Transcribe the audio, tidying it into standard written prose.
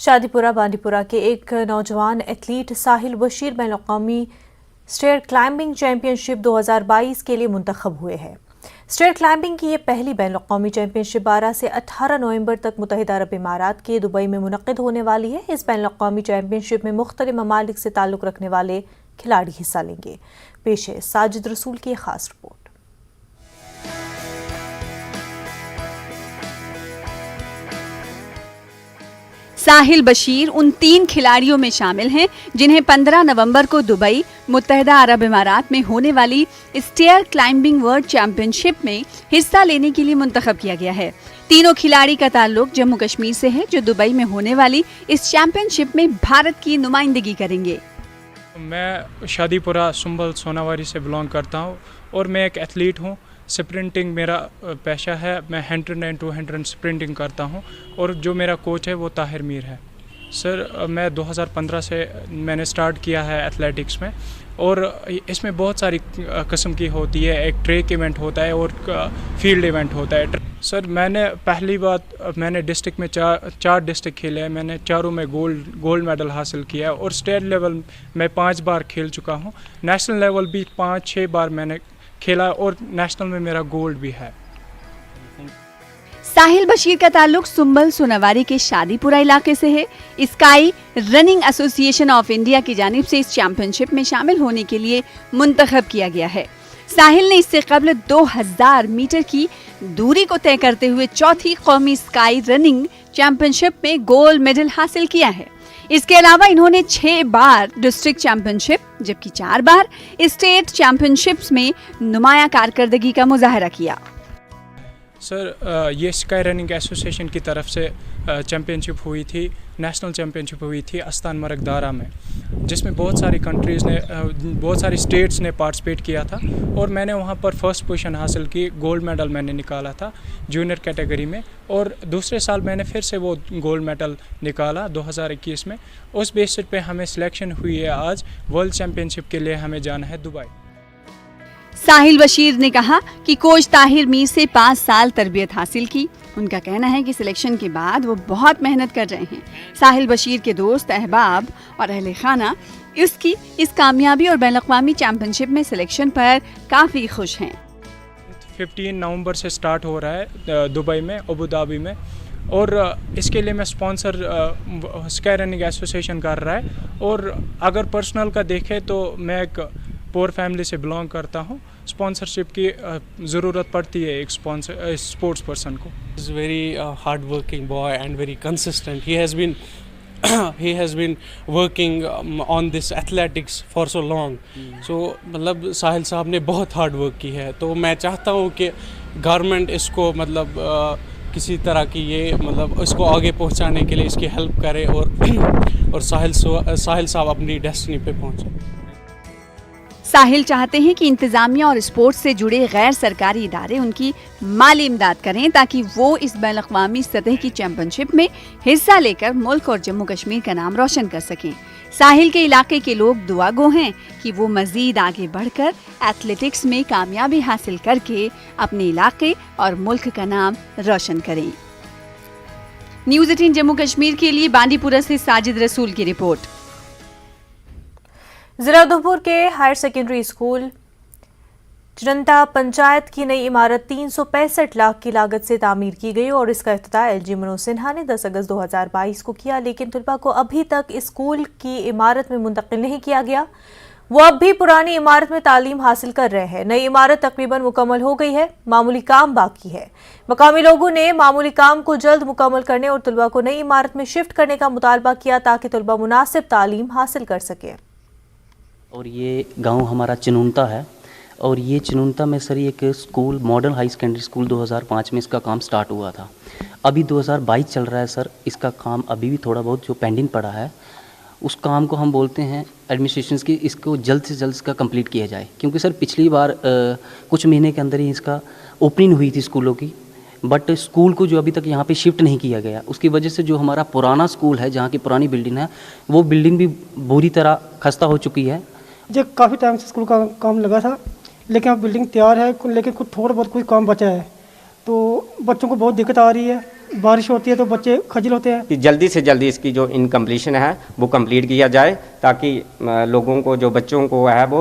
शादीपुरा बांडीपुरा के एक नौजवान एथलीट साहिल बशीर बैनुल-अक़वामी स्टेयर क्लाइंबिंग चैंपियनशिप 2022 के लिए मुंतखब हुए हैं। स्टेयर क्लाइंबिंग की ये पहली बैनुल-अक़वामी चैंपियनशिप 12 से 18 नवंबर तक मुत्तहिदा अरब इमारात के दुबई में मुनक़्क़िद होने वाली है। इस बैनुल-अक़वामी चैंपियनशिप में मुख्तलिफ ममालिक से ताल्लुक़ रखने वाले खिलाड़ी हिस्सा लेंगे। पेश है साजिद रसूल की खास रिपोर्ट। साहिल बशीर उन 3 खिलाड़ियों में शामिल हैं जिन्हें 15 नवंबर को दुबई मुत्तहिदा अरब इमारात में होने वाली स्टेयर क्लाइंबिंग वर्ल्ड चैंपियनशिप में हिस्सा लेने के लिए मुंतखब किया गया है। तीनों खिलाड़ी का ताल्लुक जम्मू कश्मीर से है जो दुबई में होने वाली इस चैंपियनशिप में भारत की नुमाइंदगी करेंगे। मैं शादीपुरा सुंबल सोनावारी से बिलोंग करता हूँ और मैं एक एथलीट हूँ। स्प्रिंटिंग मेरा पेशा है। मैं 100 एंड 200 स्प्रिंटिंग करता हूँ और जो मेरा कोच है वो ताहिर मीर है। सर मैं 2015 से मैंने स्टार्ट किया है एथलेटिक्स में और इसमें बहुत सारी किस्म की होती है। एक ट्रैक इवेंट होता है और फील्ड इवेंट होता है। सर मैंने पहली बात मैंने डिस्ट्रिक्ट में चार डिस्ट्रिक्ट खेले हैं। मैंने चारों में गोल्ड मेडल हासिल किया है और स्टेट लेवल में 5 बार खेल चुका हूँ। नेशनल लेवल भी 5-6 बार मैंने खेला और नेशनल में मेरा गोल्ड भी है। साहिल बशीर का ताल्लुक सुंबल सोनावारी के शादीपुरा इलाके से है। Sky running association of India की जानिब से इस चैंपियनशिप में शामिल होने के लिए मुंतखब किया गया है। साहिल ने इससे कबल 2000 मीटर की दूरी को तय करते हुए चौथी कौमी स्काई रनिंग चैंपियनशिप में गोल्ड मेडल हासिल किया है। इसके अलावा इन्होंने 6 बार डिस्ट्रिक्ट चैंपियनशिप जबकि 4 बार स्टेट चैंपियनशिप्स में नुमाया कारकर्दगी का मुजाहरा किया। सर ये स्काई रनिंग एसोसिएशन की तरफ से चैम्पियनशिप हुई थी, नेशनल चैम्पियनशिप हुई थी अस्तान मरगदारा में, जिसमें बहुत सारी कंट्रीज़ ने बहुत सारी स्टेट्स ने पार्टिसिपेट किया था और मैंने वहाँ पर फर्स्ट पोजीशन हासिल की। गोल्ड मेडल मैंने निकाला था जूनियर कैटेगरी में और दूसरे साल मैंने फिर से वो गोल्ड मेडल निकाला 2021 में। उस बेसिस पे हमें सिलेक्शन हुई है आज वर्ल्ड चैम्पियनशिप के लिए हमें जाना है दुबई। साहिल बशीर ने कहा कि कोच ताहिर मीर से 5 साल तरबियत हासिल की। उनका कहना है कि सिलेक्शन के बाद वो बहुत मेहनत कर रहे हैं। साहिल बशीर के दोस्त, अहबाब और अहले खाना इसकी इस कामयाबी और बैनुल-अक़वामी चैंपियनशिप में सिलेक्शन पर काफ़ी खुश हैं। 15 नवंबर से स्टार्ट हो रहा है दुबई में, अबू धाबी में, और इसके लिए मैं स्पॉन्सर स्काई रनिंग एसोसिएशन कर रहा है। और अगर पर्सनल का देखें तो मैं एक पोर फैमिली से बिलोंग करता हूँ। स्पॉन्सरशिप की ज़रूरत पड़ती है एक स्पोर्ट्स पर्सन को। He's very hard-working boy and very consistent. He has been working on this athletics for so long. So मतलब साहिल साहब ने बहुत हार्ड वर्क की है। तो मैं चाहता हूँ कि गवर्नमेंट इसको मतलब किसी तरह की ये मतलब इसको आगे पहुँचाने के लिए इसकी हेल्प करे और साहिल साहब अपनी डेस्टिनी पे पहुँचे। साहिल चाहते हैं कि इंतजामिया और स्पोर्ट्स से जुड़े गैर सरकारी इदारे उनकी माली इमदाद करें ताकि वो इस बैनुल-अक़वामी सतह की चैंपियनशिप में हिस्सा लेकर मुल्क और जम्मू कश्मीर का नाम रोशन कर सकें। साहिल के इलाके के लोग दुआगो हैं कि वो मजीद आगे बढ़कर एथलेटिक्स में कामयाबी हासिल करके अपने इलाके और मुल्क का नाम रोशन करें। न्यूज़ 18 जम्मू कश्मीर के लिए बांडीपुरा से साजिद रसूल की रिपोर्ट। जिला उधमपुर के हायर सेकेंडरी स्कूल जनता पंचायत की नई इमारत 365 लाख की लागत से तामीर की गई और इसका इफ्तिताह एलजी मनोज सिन्हा ने 10 अगस्त 2022 को किया। लेकिन तलबा को अभी तक स्कूल की इमारत में मुंतकिल नहीं किया गया। वो अब भी पुरानी इमारत में तालीम हासिल कर रहे हैं। नई इमारत तकरीबन मुकम्मल हो गई है, मामूली काम बाकी है। मकामी लोगों ने मामूली काम को जल्द मुकम्मल करने और तलबा को नई इमारत में शिफ्ट करने का मुतालबा किया ताकि तलबा मुनासिब तालीम हासिल कर सकें। और ये गांव हमारा चिनूनता है और ये चिनूनता में सर एक school modern high secondary school 2005 में इसका काम स्टार्ट हुआ था। अभी 2022 चल रहा है सर। इसका काम अभी भी थोड़ा बहुत जो पेंडिंग पड़ा है उस काम को हम बोलते हैं एडमिनिस्ट्रेशन की इसको जल्द से जल्द इसका कंप्लीट किया जाए, क्योंकि सर पिछली बार कुछ महीने के अंदर ही इसका ओपनिंग हुई थी स्कूलों की, बट स्कूल को जो अभी तक यहाँ पे शिफ्ट नहीं किया गया उसकी वजह से जो हमारा पुराना स्कूल है जहाँ की पुरानी बिल्डिंग है वो बिल्डिंग भी बुरी तरह खस्ता हो चुकी है। जो काफ़ी टाइम से स्कूल का काम लगा था, लेकिन अब बिल्डिंग तैयार है, लेकिन कुछ थोड़ा बहुत कोई काम बचा है, तो बच्चों को बहुत दिक्कत आ रही है बारिश होती है तो बच्चे खजल होते हैं। कि जल्दी से जल्दी इसकी जो इनकम्प्लीशन है वो कंप्लीट किया जाए ताकि लोगों को, जो बच्चों को है वो